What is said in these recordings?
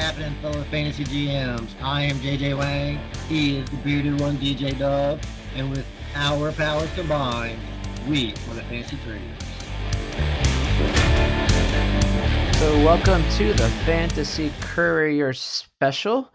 happening, fellow fantasy GMs? I am JJ Wang. He is the bearded one, DJ Dub. And with our powers combined, we are the Fantasy Couriers. So welcome to the Fantasy Courier special.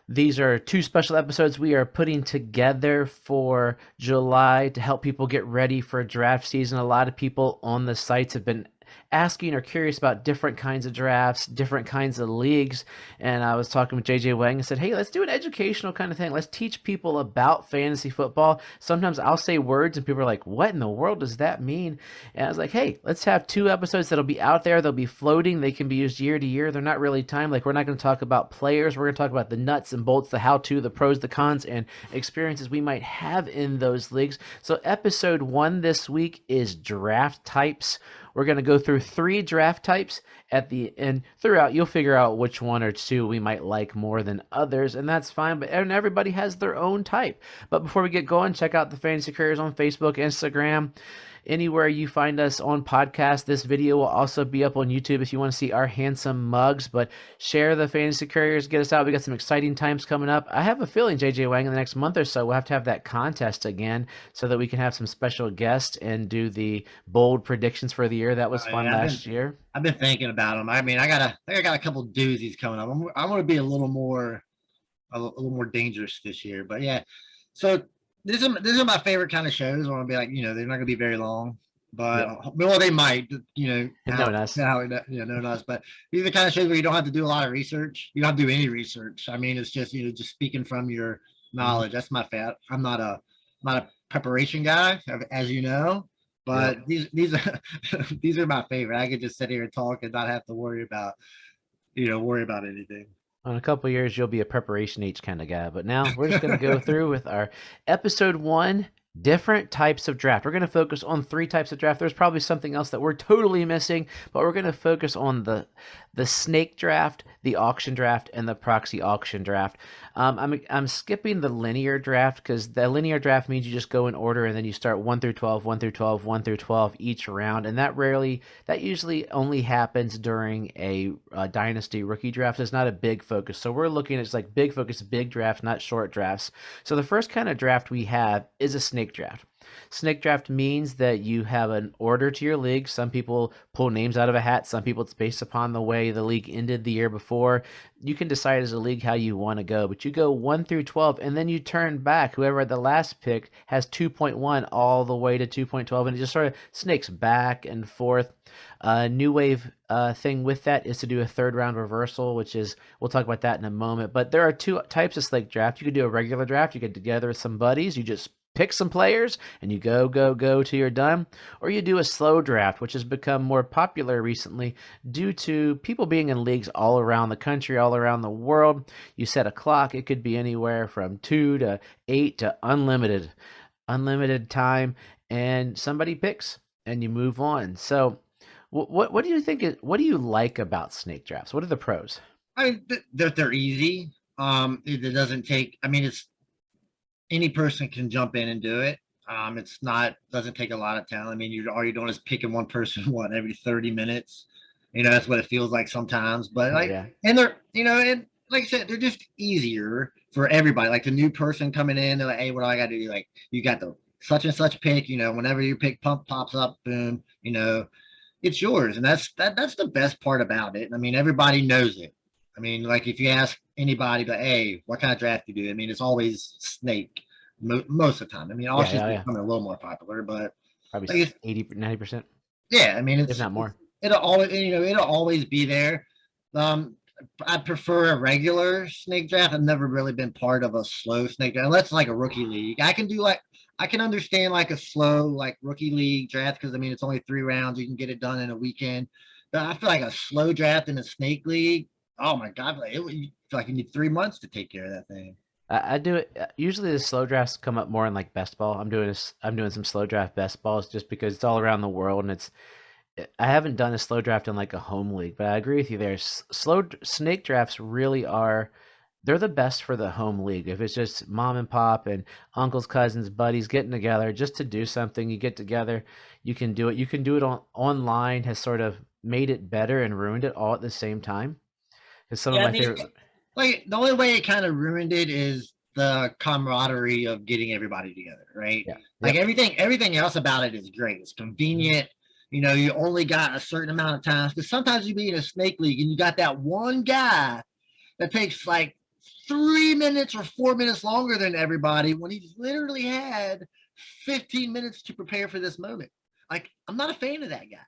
These are two special episodes we are putting together for July to help people get ready for draft season. A lot of people on the sites have been asking or curious about different kinds of drafts, different kinds of leagues. And I was talking with JJ Wang and said, hey, let's do an educational kind of thing. Let's teach people about fantasy football. Sometimes I'll say words and people are like, what in the world does that mean? And I was like, hey, let's have two episodes that'll be out there. They'll be floating. They can be used year to year. They're not really timed. Like, we're not going to talk about players. We're going to talk about the nuts and bolts, the how-to, the pros, the cons, and experiences we might have in those leagues. So episode 1 this week is draft types. We're going to go through 3 draft types at the end. Throughout, you'll figure out which one or two we might like more than others, and that's fine. And everybody has their own type. But before we get going, check out the Fantasy Couriers on Facebook, Instagram, anywhere you find us on podcast. This video will also be up on YouTube if you want to see our handsome mugs. But share the Fantasy Couriers, get us out. We got some exciting times coming up. I have a feeling, JJ Wang, in the next month or so, we'll have that contest again so that we can have some special guests and do the bold predictions for the year. That was fun last year. I've been thinking about them. I mean, I got a couple doozies coming up. I'm going to be a little more dangerous this year. But yeah, so this is my favorite kind of shows. I want to be like, they're not going to be very long, but well, they might, knowing us. Knowing us. But these are the kind of shows where you don't have to do a lot of research. You don't have to do any research. I mean, it's just just speaking from your knowledge. That's my fat. I'm not a preparation guy, as you know. But these are my favorite. I could just sit here and talk and not have to worry about anything. In a couple of years, you'll be a preparation H kind of guy. But now we're just going to go through with our episode 1, different types of draft. We're going to focus on 3 types of draft. There's probably something else that we're totally missing, but we're going to focus on the snake draft, the auction draft, and the proxy auction draft. I'm skipping the linear draft because the linear draft means you just go in order and then you start 1 through 12, 1 through 12, 1 through 12 each round, and that usually only happens during a dynasty rookie draft. It's not a big focus, so we're looking at like big focus, big drafts, not short drafts. So the first kind of draft we have is a snake draft. Snake draft means that you have an order to your league. Some people pull names out of a hat. Some people, it's based upon the way the league ended the year before. You can decide as a league how you want to go, but you go 1 through 12, and then you turn back. Whoever had the last pick has 2.1 all the way to 2.12, and it just sort of snakes back and forth. New wave thing with that is to do a 3rd round reversal, which is, we'll talk about that in a moment. But there are 2 types of snake draft. You could do a regular draft. You get together with some buddies. You just pick some players and you go till you're done. Or you do a slow draft, which has become more popular recently due to people being in leagues all around the country, all around the world. You set a clock. It could be anywhere from 2 to 8 to unlimited time, and somebody picks and you move on. So what do you think what do you like about snake drafts? What are the pros? I mean, they're easy. It doesn't take, it's any person can jump in and do it. Doesn't take a lot of talent. I mean, all you're doing is picking one person every 30 minutes. That's what it feels like sometimes. But and they're, and like I said, they're just easier for everybody. Like the new person coming in, they're like, hey, what do I got to do? Like, you got the such and such pick. Whenever your pick pops up, boom, it's yours, and that's the best part about it. I mean, everybody knows it. I mean, like if you ask anybody, but hey, what kind of draft do you do? I mean, it's always snake most of the time. I mean, auctions becoming a little more popular, but probably like 80-90%. Yeah, I mean, it's if not more. It'll always be there. I prefer a regular snake draft. I've never really been part of a slow snake draft, unless it's like a rookie league. I can understand like a slow like rookie league draft because I mean it's only 3 rounds. You can get it done in a weekend. But I feel like a slow draft in a snake league. Oh my God! You feel like you need 3 months to take care of that thing. I do it. Usually the slow drafts come up more in like best ball. I'm doing some slow draft best balls just because it's all around the world, and I haven't done a slow draft in like a home league, but I agree with you there. Slow snake drafts really they're the best for the home league. If it's just mom and pop and uncles, cousins, buddies getting together just to do something, you get together, you can do it. You can do it online has sort of made it better and ruined it all at the same time. Because some of Yeah, I my mean, favorite. like the only way it kind of ruined it is the camaraderie of getting everybody together, right? Yeah. Like Yep. everything else about it is great. It's Mhm. convenient. You know, you only got a certain amount of times because sometimes you be in a snake league and you got that one guy that takes like 3 minutes or 4 minutes longer than everybody when he's literally had 15 minutes to prepare for this moment. Like, I'm not a fan of that guy.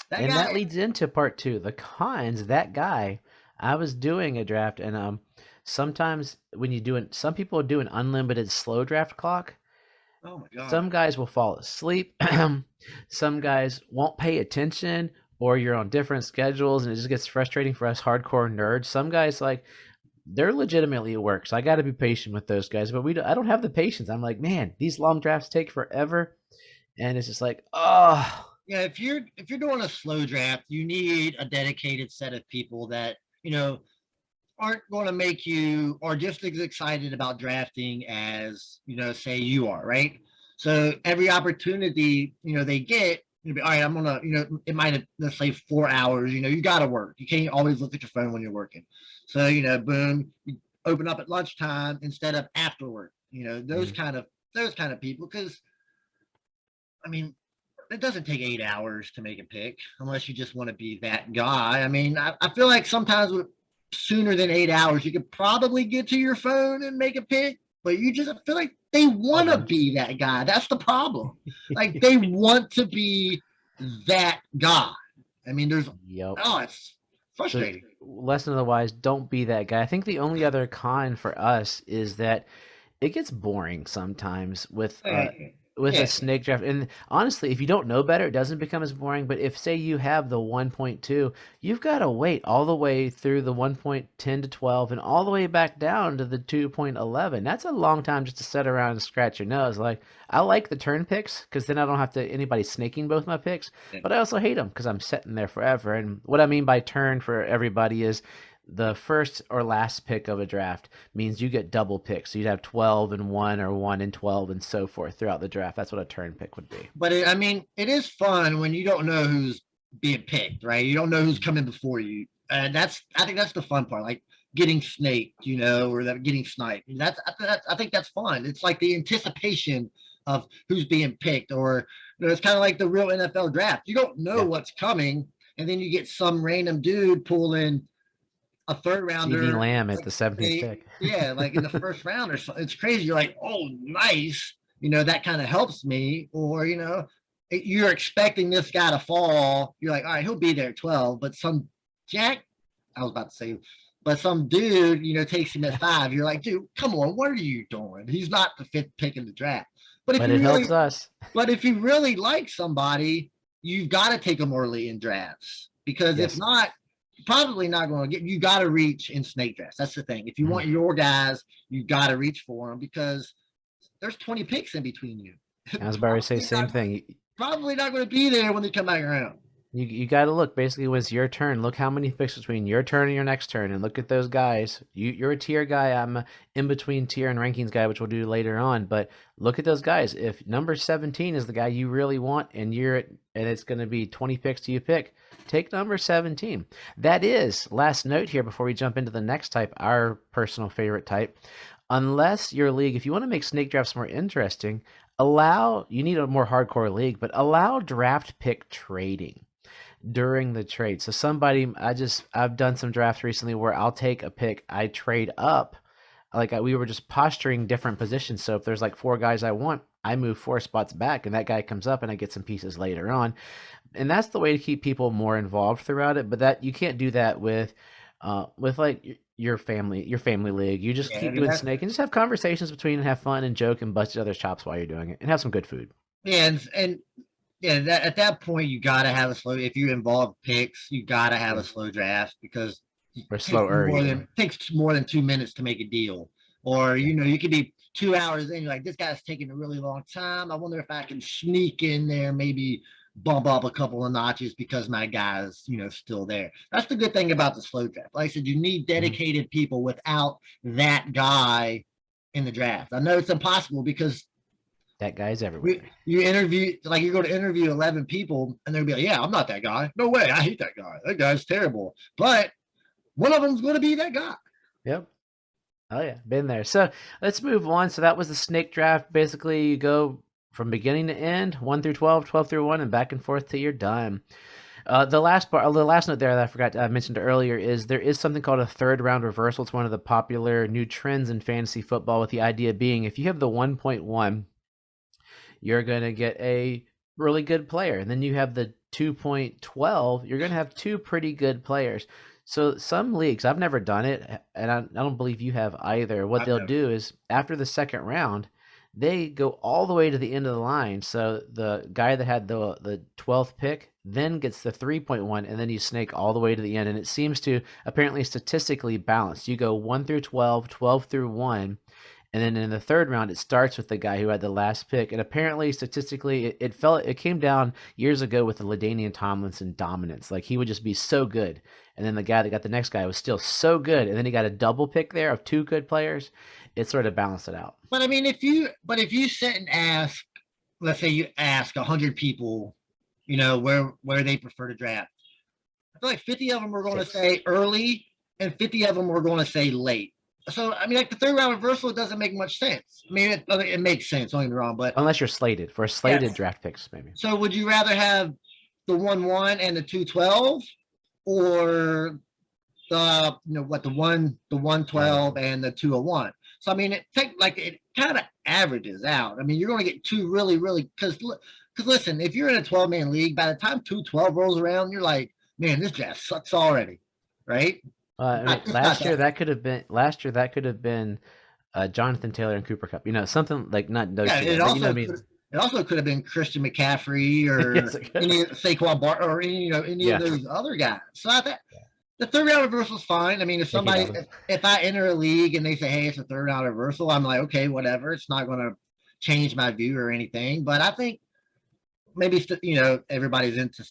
That And that guy, leads into part two, the cons. That guy, I was doing a draft, and sometimes when you do it, some people do an unlimited slow draft clock. oh my God. Some guys will fall asleep. Some guys won't pay attention, or you're on different schedules, and it just gets frustrating for us hardcore nerds. Some guys like they're legitimately at work, so I got to be patient with those guys. But I don't have the patience. I'm like, man, these long drafts take forever, and it's just like, oh, Yeah, if you're doing a slow draft, you need a dedicated set of people that, aren't going to make you or just as excited about drafting as, say you are, right? So every opportunity, they get, you'll be, all right, I'm gonna, it might have, let's say 4 hours, you gotta work. You can't always look at your phone when you're working. So, boom, you open up at lunchtime instead of after work, those mm. kind of people, because I mean, it doesn't take 8 hours to make a pick unless you just want to be that guy. I mean, I feel like sometimes sooner than 8 hours, you could probably get to your phone and make a pick, but you just I feel like they want to Almost. be that guy. That's the problem. Like they want to be that guy. I mean, Yep. it's So, frustrating. lesson of the wise: don't be that guy. I think the only other con for us is that it gets boring sometimes with a Yeah. snake draft. And honestly, if you don't know better, it doesn't become as boring. But if say you have the 1.2, you've got to wait all the way through the 1.10 to 12 and all the way back down to the 2.11. That's a long time just to sit around and scratch your nose. Like I like the turn picks because then I don't have to anybody snaking both my picks. But I also hate them because I'm sitting there forever. And what I mean by turn for everybody is the first or last pick of a draft means you get double picks. So you'd have 12 and 1 or 1 and 12 and so forth throughout the draft. That's what a turn pick would be. But I mean, it is fun when you don't know who's being picked, right? You don't know who's coming before you, and I think that's the fun part, like getting snaked, or that getting sniped. I think that's fun. It's like the anticipation of who's being picked, or it's kind of like the real NFL draft. You don't know Yeah. what's coming, and then you get some random dude pulling a third CD rounder, Lamb at like the 17th pick. yeah, like in the first round or something. It's crazy. You're like, oh, nice. That kind of helps me. Or you're expecting this guy to fall. You're like, all right, he'll be there at 12, but some jack, I was about to say, but some dude, takes him at 5. You're like, dude, come on, what are you doing? He's not the fifth pick in the draft. But if But you it helps really, us. but if you really like somebody, you've got to take them early in drafts because if Yes. not, you're probably not going to get. You got to reach in snake drafts. That's the thing. If you Mhm. want your guys, you got to reach for them because there's 20 picks in between you. I was about to say same thing. Probably not going to be there when they come back around. You got to look basically when it's your turn. Look how many picks between your turn and your next turn, and look at those guys. You're a tier guy. I'm a in between tier and rankings guy, which we'll do later on. But look at those guys. If number 17 is the guy you really want, and it's going to be 20 picks to you pick, take number 17. That is last note here before we jump into the next type, our personal favorite type. Unless your league, if you want to make snake drafts more interesting, you need a more hardcore league, but allow draft pick trading during the trade. So I've done some drafts recently where I'll take a pick, I trade up, we were just posturing different positions. So if there's like 4 guys I want, I move 4 spots back, and that guy comes up, and I get some pieces later on. And that's the way to keep people more involved throughout it. But that you can't do that with like your family league. You just Yeah, I keep mean doing that's snake and just have conversations between and have fun and joke and bust each other's chops while you're doing it and have some good food yeah, and yeah. At that point, you got to have a slow. If you involve picks, you got to have a slow draft because it or slow even. takes more than 2 minutes to make a deal. Or Yeah. you could be 2 hours in. You're like, this guy's taking a really long time. I wonder if I can sneak in there, maybe bump up a couple of notches because my guy's still there. That's the good thing about the slow draft. Like I said, you need Mhm. dedicated people. Without that guy in the draft, I know it's impossible because That guy's you, everywhere. you interview, like you're going to interview 11 people and they'll be like, yeah, I'm not that guy. No way. I hate that guy. That guy's terrible. But one of them's going to be that guy. Yep. Oh yeah, been there. So let's move on. So that was the snake draft. Basically, you go from beginning to end, 1 through 12, 12 through 1, and back and forth till you're done. The last part, the last note there that I forgot I mentioned earlier is there is something called a third round reversal. It's one of the popular new trends in fantasy football, with the idea being if you have the 1.1, you're going to get a really good player. And then you have the 2.12, you're going to have two pretty good players. So some leagues, I've never done it, and I don't believe you have either. What they'll do is after the second round, they go all the way to the end of the line. So the guy that had the 12th pick then gets the 3.1, and then you snake all the way to the end. And it seems to apparently statistically balance. You go 1 through 12, 12 through 1, and then in the third round, it starts with the guy who had the last pick. And apparently, statistically, it came down years ago with the LaDainian Tomlinson dominance. Like he would just be so good, and then the guy that got the next guy was still so good, and then he got a double pick there of two good players. It sort of balanced it out. But I mean, if you sit and ask, let's say you ask 100 people, where they prefer to draft, I feel like 50 of them are going to say early, and 50 of them are going to say late. So I mean, like the third round reversal, it doesn't make much sense. I mean, it makes sense. Don't get me wrong, but unless you're slated for slated draft picks, maybe. So would you rather have the 1-1 and the 2-12, or the the 1-12 and the 2-01? So I mean, it kind of averages out. I mean, you're going to get two really because listen, if you're in a 12-man league, by the time 2-12 rolls around, you're like, man, this draft sucks already, right? Last year that could have been Jonathan Taylor and Cooper Kupp. Something like not those. It also could have been Christian McCaffrey or yes, any Saquon Bar or any of those other guys. So I think the third round reversal is fine. I mean, if I enter a league and they say, hey, it's a third round reversal, I'm like, okay, whatever. It's not going to change my view or anything. But I think maybe everybody's into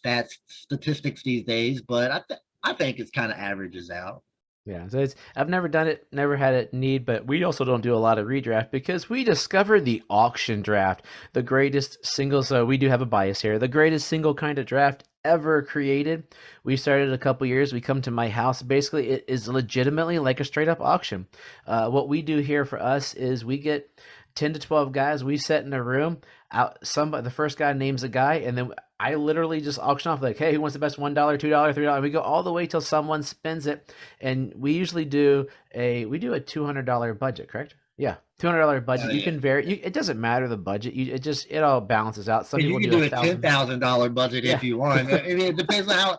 statistics these days, but I think it's kind of averages out. Yeah, so I've never done it, never had it need, but we also don't do a lot of redraft because we discovered the auction draft, the greatest single. So we do have a bias here, the greatest single kind of draft ever created. We started a couple years. We come to my house. Basically, it is legitimately like a straight up auction. What we do here for us is we get 10 to 12 guys. We sit in a room. The first guy names a guy, and then I literally just auction off like, hey, who wants the best $1, $2, $3? We go all the way till someone spends it, and we usually do a $200 budget, correct? Yeah, $200 budget. You can vary. It doesn't matter the budget. It all balances out. Some people you can do a $10,000 budget if you want. I mean, it depends on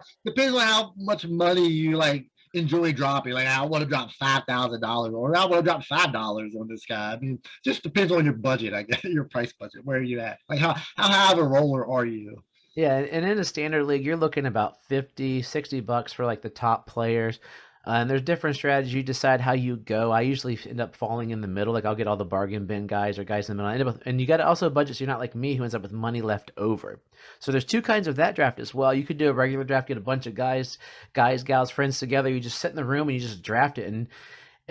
how much money you enjoy dropping. Like, I want to drop $5,000, or I want to drop $5 on this guy. I mean, just depends on your budget, I guess, your price budget. Where are you at? Like, how high of a roller are you? Yeah, and in a standard league, you're looking about $50-$60 for like the top players. And there's different strategies. You decide how you go. I usually end up falling in the middle. Like I'll get all the bargain bin guys or guys in the middle. I end up and you got to also budget so you're not like me who ends up with money left over. So there's two kinds of that draft as well. You could do a regular draft, get a bunch of guys, gals, friends together. You just sit in the room and you just draft it,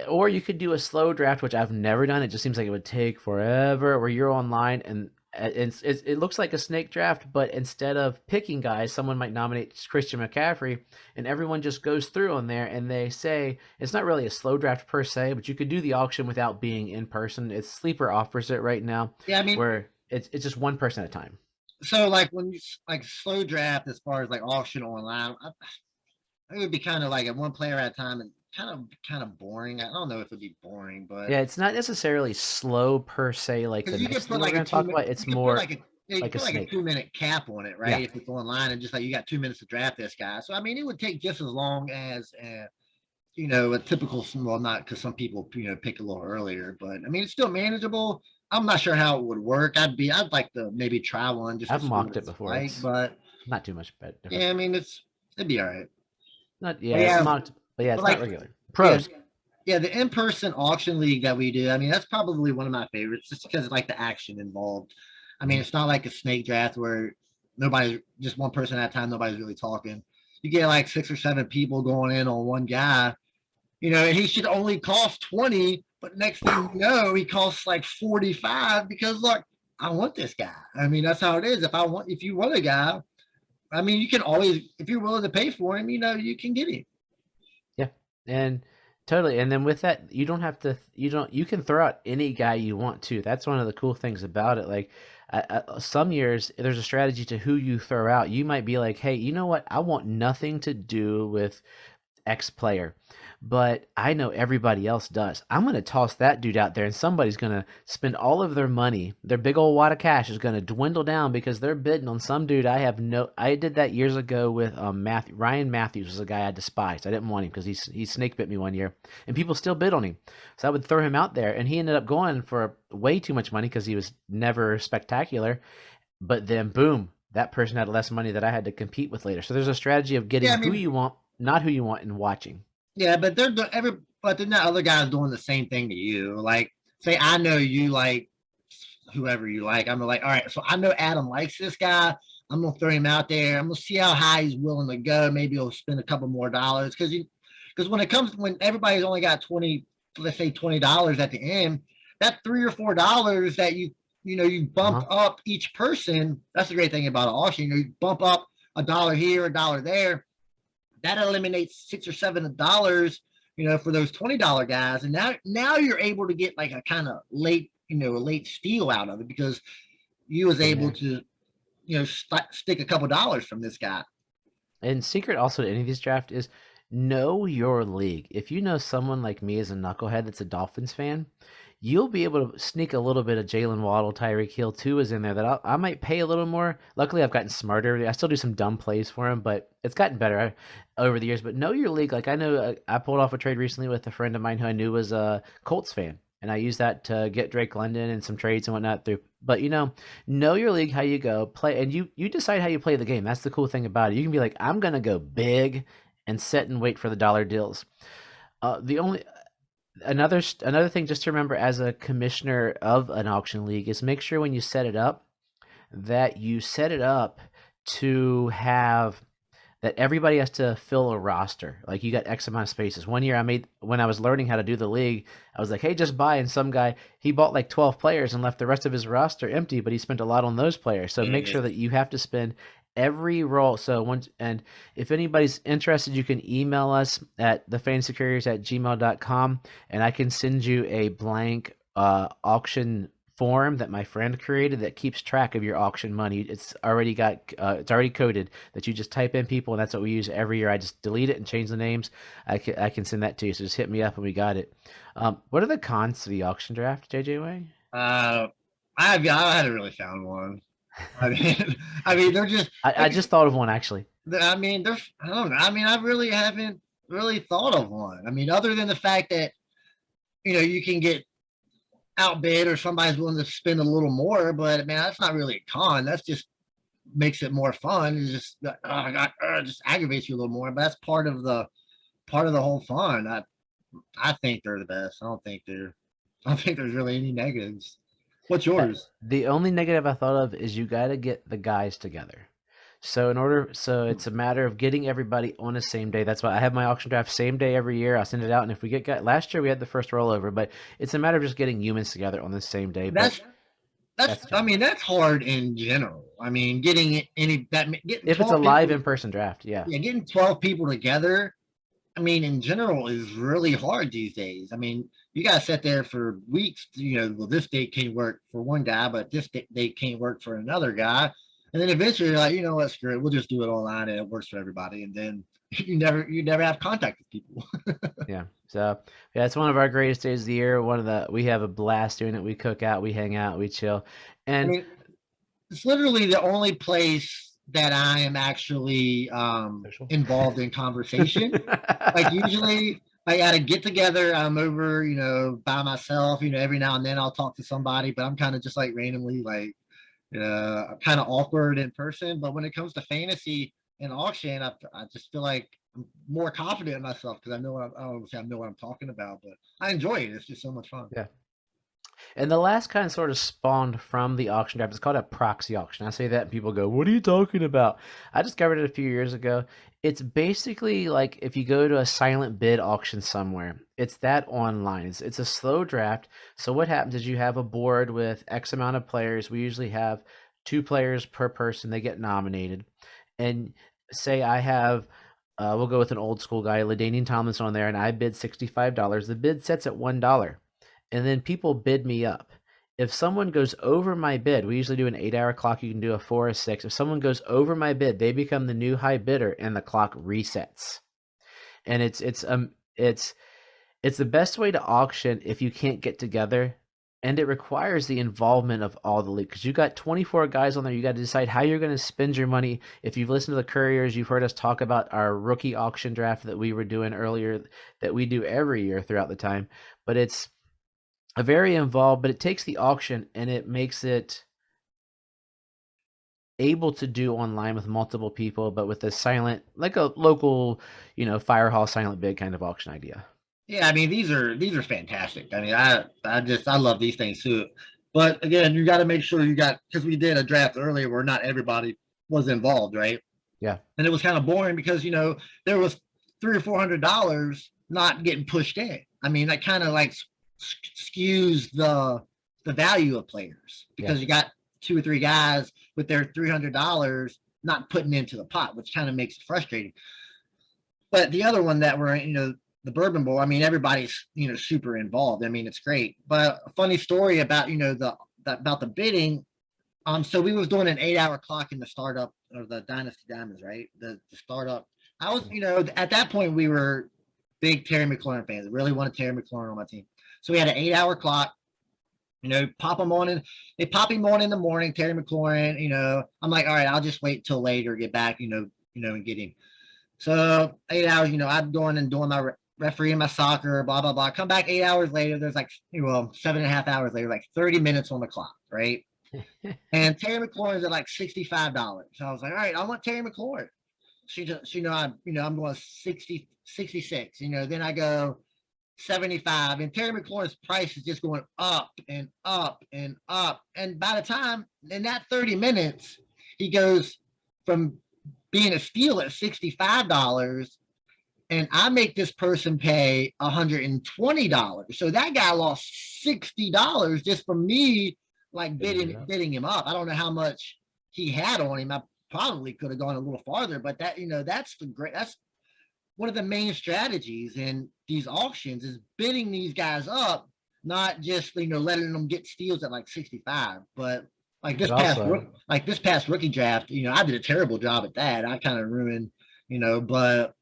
or you could do a slow draft, which I've never done. It just seems like it would take forever. Where you're online and it looks like a snake draft, but instead of picking guys, someone might nominate Christian McCaffrey, and everyone just goes through on there, and they say it's not really a slow draft per se, but you could do the auction without being in person. It's Sleeper offers it right now, where it's just one person at a time. So when you slow draft, as far as auction online, it would be kind of like a one player at a time, and kind of boring. I don't know if it'd be boring, but yeah, it's not necessarily slow per se. Like the next thing we're going to talk about, it's more like a 2-minute cap on it, right? Yeah. If it's online, and just you got 2 minutes to draft this guy. So I mean, it would take just as long as a typical. Well, not because some people pick a little earlier, but I mean, it's still manageable. I'm not sure how it would work. I'd like to maybe try one. I've mocked it before, but not too much better. Yeah, I mean, it'd be all right. It's mocked. But yeah, it's not regular. Pros. Yeah, the in-person auction league that we do, I mean, that's probably one of my favorites just because of the action involved. I mean, it's not like a snake draft where just one person at a time, nobody's really talking. You get 6 or 7 people going in on one guy, and he should only cost 20, but next thing you know, he costs 45 because look, I want this guy. I mean, that's how it is. If you want a guy, I mean, you can always, if you're willing to pay for him, you can get him. Yeah. And totally. And then with that, you don't have to, you can throw out any guy you want to. That's one of the cool things about it. Like, some years, there's a strategy to who you throw out. You might be like, hey, you know what? I want nothing to do with X player, but I know everybody else does. I'm going to toss that dude out there, and somebody's going to spend all of their money. Their big old wad of cash is going to dwindle down because they're bidding on some dude. I did that years ago with Ryan Matthews was a guy I despised. I didn't want him because he snake bit me one year, and people still bid on him. So I would throw him out there, and he ended up going for way too much money because he was never spectacular. But then, boom, that person had less money that I had to compete with later. So there's a strategy of Yeah, getting I who mean, you want, not who you want, and watching. yeah, but but then the other guys doing the same thing to you. Like, say I know you like whoever you like. I'm like, all right, so I know Adam likes this guy. I'm gonna throw him out there. I'm gonna see how high he's willing to go. Maybe he'll spend a couple more dollars because when everybody's only got 20, let's say $20 at the end, that $3 or $4 that you bump Uh-huh. up each person. That's the great thing about an auction. You bump up a dollar here, a dollar there. That eliminates $6 or $7, for those $20 guys. And now you're able to get like a kind of a late steal out of it because you was Been able there. to, stick a couple dollars from this guy. And secret also to any of these drafts is know your league. If you know someone like me as a knucklehead that's a Dolphins fan, you'll be able to sneak a little bit of Jalen Waddle, Tyreek Hill too is in there that I might pay a little more. Luckily, I've gotten smarter. I still do some dumb plays for him, but it's gotten better over the years. But know your league. Like I know I pulled off a trade recently with a friend of mine who I knew was a Colts fan. And I used that to get Drake London and some trades and whatnot through. But know your league, how you go play, and you decide how you play the game. That's the cool thing about it. You can be like, I'm gonna go big and sit and wait for the dollar deals. The only another thing just to remember as a commissioner of an auction league is make sure when you set it up that you set it up to have that everybody has to fill a roster. Like you got X amount of spaces. One year when I was learning how to do the league, I was like, hey, just buy. And some guy, he bought like 12 players and left the rest of his roster empty, but he spent a lot on those players. So make sure that you have to spend every role. So and if anybody's interested, you can email us at thefantasycouriers@gmail.com and I can send you a blank auction form that my friend created that keeps track of your auction money. It's already coded that you just type in people, and that's what we use every year. I just delete it and change the names. I can send that to you. So just hit me up and we got it. What are the cons to the auction draft, JJ Way? Uh, I haven't really found one. I mean, I mean, they're just I like, just thought of one actually. I mean, I don't know. I mean, I really haven't really thought of one. I mean, other than the fact that, you can get outbid or somebody's willing to spend a little more, but man, that's not really a con. That's just makes it more fun. It's just aggravates you a little more, but that's part of the whole fun. I think they're the best. I don't think there's really any negatives. What's yours? The only negative I thought of is you got to get the guys together. So it's a matter of getting everybody on the same day. That's why I have my auction draft same day every year. I send it out, and if we get last year we had the first rollover, but it's a matter of just getting humans together on the same day. But That's that's the I challenge. mean that's hard in general. I mean getting If it's a 12 live people, in-person draft, yeah. yeah, getting 12 people together. I mean, in general, is really hard these days. I mean, you got to sit there for weeks. Well, this date can't work for one guy, but this date can't work for another guy. And then eventually, you're like, you know what, screw it. We'll just do it online, and it works for everybody. And then you never have contact with people. Yeah. So yeah, it's one of our greatest days of the year. We have a blast doing it. We cook out, we hang out, we chill. I And mean, it's literally the only place that I am actually social. involved in conversation. Like usually I got to get together. I'm over, by myself. Every now and then I'll talk to somebody, but I'm kind of just like randomly like kind of awkward in person. But when it comes to fantasy and auction, I just feel like I'm more confident in myself because I don't say I know what I'm talking about, but I enjoy it. It's just so much fun. Yeah. And the last kind of sort of spawned from the auction draft. It's called a proxy auction. I say that and people go, "What are you talking about?" I discovered it a few years ago. It's basically like if you go to a silent bid auction somewhere. It's that online. It's a slow draft. So what happens is you have a board with X amount of players. We usually have two players per person. They get nominated. And say I have We'll go with an old school guy, LaDainian Tomlinson on there, and I bid $65. The bid sets at $1, and then people bid me up. If someone goes over my bid, we usually do an 8-hour clock. You can do a 4 or 6. If someone goes over my bid, they become the new high bidder, and the clock resets. And it's the best way to auction if you can't get together, and it requires the involvement of all the league because you got 24 guys on there. You got to decide how you're going to spend your money. If you've listened to the Couriers, you've heard us talk about our rookie auction draft that we were doing earlier, that we do every year throughout the time. But it's a very involved, but it takes the auction and it makes it able to do online with multiple people, but with a silent, like a local, fire hall silent bid kind of auction idea. Yeah, I mean these are fantastic. I mean, I love these things too. But again, you got to make sure you got, because we did a draft earlier where not everybody was involved, right? Yeah. And it was kind of boring because there was $300 or $400 not getting pushed in. I mean, that kind of like skews the value of players because you got 2 or 3 guys with their $300 not putting into the pot, which kind of makes it frustrating. But the other one that we're the Bourbon Bowl, I mean, everybody's super involved. I mean, it's great. But a funny story about about the bidding. So we was doing an 8-hour clock in the startup of the Dynasty Diamonds, right? The startup. I was, at that point we were big Terry McLaurin fans. I really wanted Terry McLaurin on my team. So we had an 8-hour clock. Pop him on in. They pop him on in the morning, Terry McLaurin. I'm like, all right, I'll just wait till later, get back, and get him. So 8 hours, I'm going and doing my refereeing my soccer, blah blah blah. Come back 8 hours later. There's like 7.5 hours later, like 30 minutes on the clock, right? And Terry McLaurin's at like $65. So I was like, all right, I want Terry McLaurin. I'm going 60, 66. Then I go 75, and Terry McLaurin's price is just going up and up and up. And by the time in that 30 minutes, he goes from being a steal at $65, and I make this person pay $120. So that guy lost $60 just from me like bidding him up. I don't know how much he had on him. I probably could have gone a little farther, but that's one of the main strategies in these auctions is bidding these guys up, not just letting them get steals at like 65. But like this past rookie draft, I did a terrible job at that. I kind of ruined, but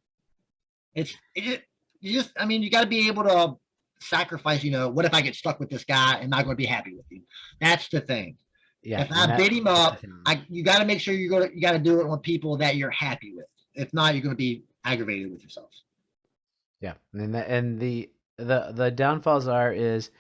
I mean, you got to be able to sacrifice. What if I get stuck with this guy? Am I going to be happy with him? That's the thing. Yeah. If I bid him up, you got to make sure you got to do it with people that you're happy with. If not, you're going to be aggravated with yourself. Yeah, and the downfalls is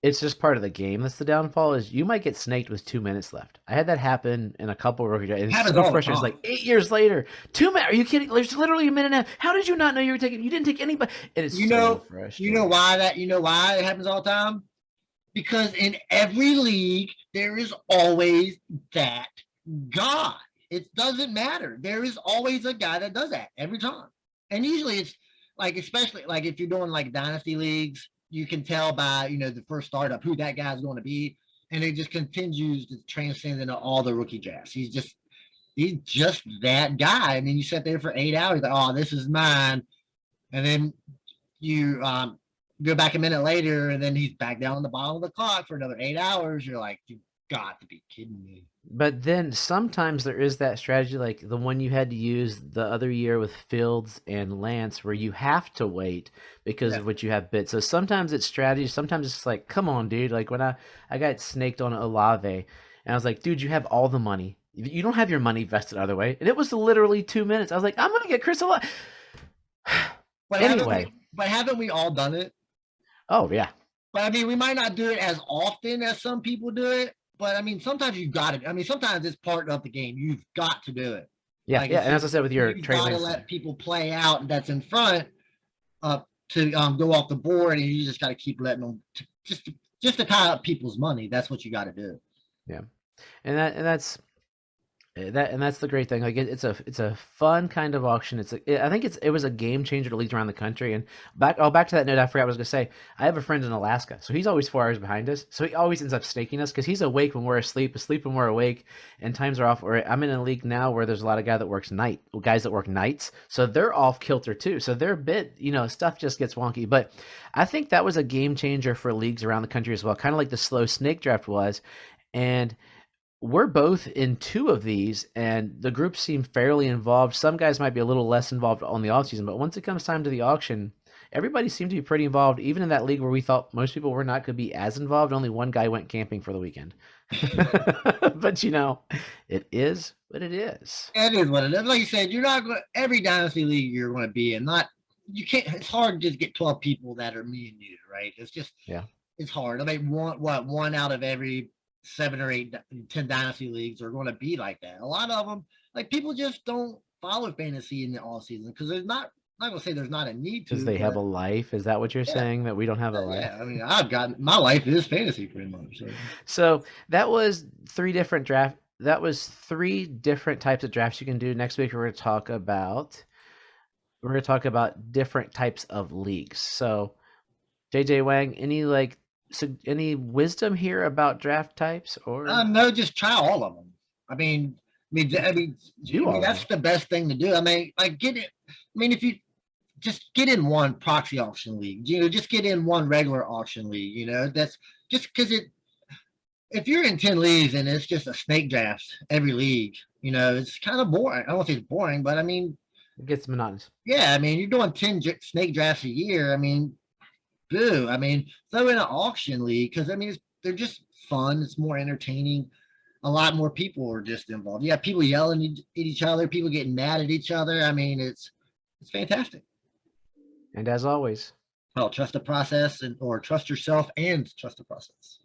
it's just part of the game. That's the downfall is you might get snaked with 2 minutes left. I had that happen in a couple of rookie drafts. It's so frustrating. It's like 8 years later. 2 minutes? Are you kidding? There's literally a minute and a half. How did you not know you were taking? You didn't take anybody. And it's so frustrating. You know why it happens all the time? Because in every league there is always that guy. It doesn't matter. There is always a guy that does that every time. And usually it's like, especially like if you're doing like dynasty leagues, you can tell by, the first startup who that guy's going to be. And it just continues to transcend into all the rookie drafts. He's just that guy. I mean, you sit there for 8 hours, like, oh, this is mine. And then you go back a minute later and then he's back down on the bottom of the clock for another 8 hours. You're like, you got to be kidding me. But then sometimes there is that strategy, like the one you had to use the other year with Fields and Lance, where you have to wait because of what you have bid. So sometimes it's strategy. Sometimes it's like, come on, dude. Like when I got snaked on Olave, and I was like, dude, you have all the money. You don't have your money vested other way. And it was literally 2 minutes. I was like, I'm going to get Chris Olave. Anyway. Haven't we all done it? Oh, yeah. But I mean, we might not do it as often as some people do it. But I mean, sometimes you've got to. I mean, sometimes it's part of the game. You've got to do it. Yeah, yeah. And as I said with your trade, you got to let people play out that's in front to go off the board, and you just got to keep letting them just to tie up people's money. That's what you got to do. Yeah, and that's That's the great thing. Like it's a fun kind of auction. I think it was a game changer to leagues around the country. And back to that note, I forgot what I was gonna say. I have a friend in Alaska, so he's always 4 hours behind us. So he always ends up snaking us because he's awake when we're asleep when we're awake, and times are off. Or I'm in a league now where there's a lot of guys that work nights, so they're off kilter too. So they're a bit, stuff just gets wonky. But I think that was a game changer for leagues around the country as well, kind of like the slow snake draft was, and we're both in 2 of these, and the groups seem fairly involved. Some guys might be a little less involved on the off season, but once it comes time to the auction, everybody seemed to be pretty involved. Even in that league where we thought most people were not going to be as involved, only one guy went camping for the weekend. But it is what it is. It is what it is. Like you said, you're not going every dynasty league you're going to be in. Not you can't. It's hard to just get 12 people that are me and you, right? It's just it's hard. I mean, one out of every 7 or 8, 10 dynasty leagues are going to be like that. A lot of them, like people just don't follow fantasy in the all season because there's not. I'm not going to say there's not a need to. Because they have a life. Is that what you're saying? That we don't have a life? Yeah, I mean, I've got my life is fantasy pretty much. So that was 3 different draft. That was 3 different types of drafts you can do. Next week we're going to talk about different types of leagues. So, JJ Wang, any wisdom here about draft types or no, just try all of them. I mean, that's the best thing to do. I mean, like get it. I mean, if you just get in one proxy auction league, just get in one regular auction league. That's just because if you're in 10 leagues and it's just a snake draft every league, it's kind of boring. I don't want to say it's boring, but I mean, it gets monotonous. Yeah, I mean, you're doing 10 snake drafts a year. I mean, boo. I mean, throw in an auction league because I mean, they're just fun. It's more entertaining. A lot more people are just involved. You have people yelling at each other, people getting mad at each other. I mean, it's fantastic. And as always, well, trust the process or trust yourself and trust the process.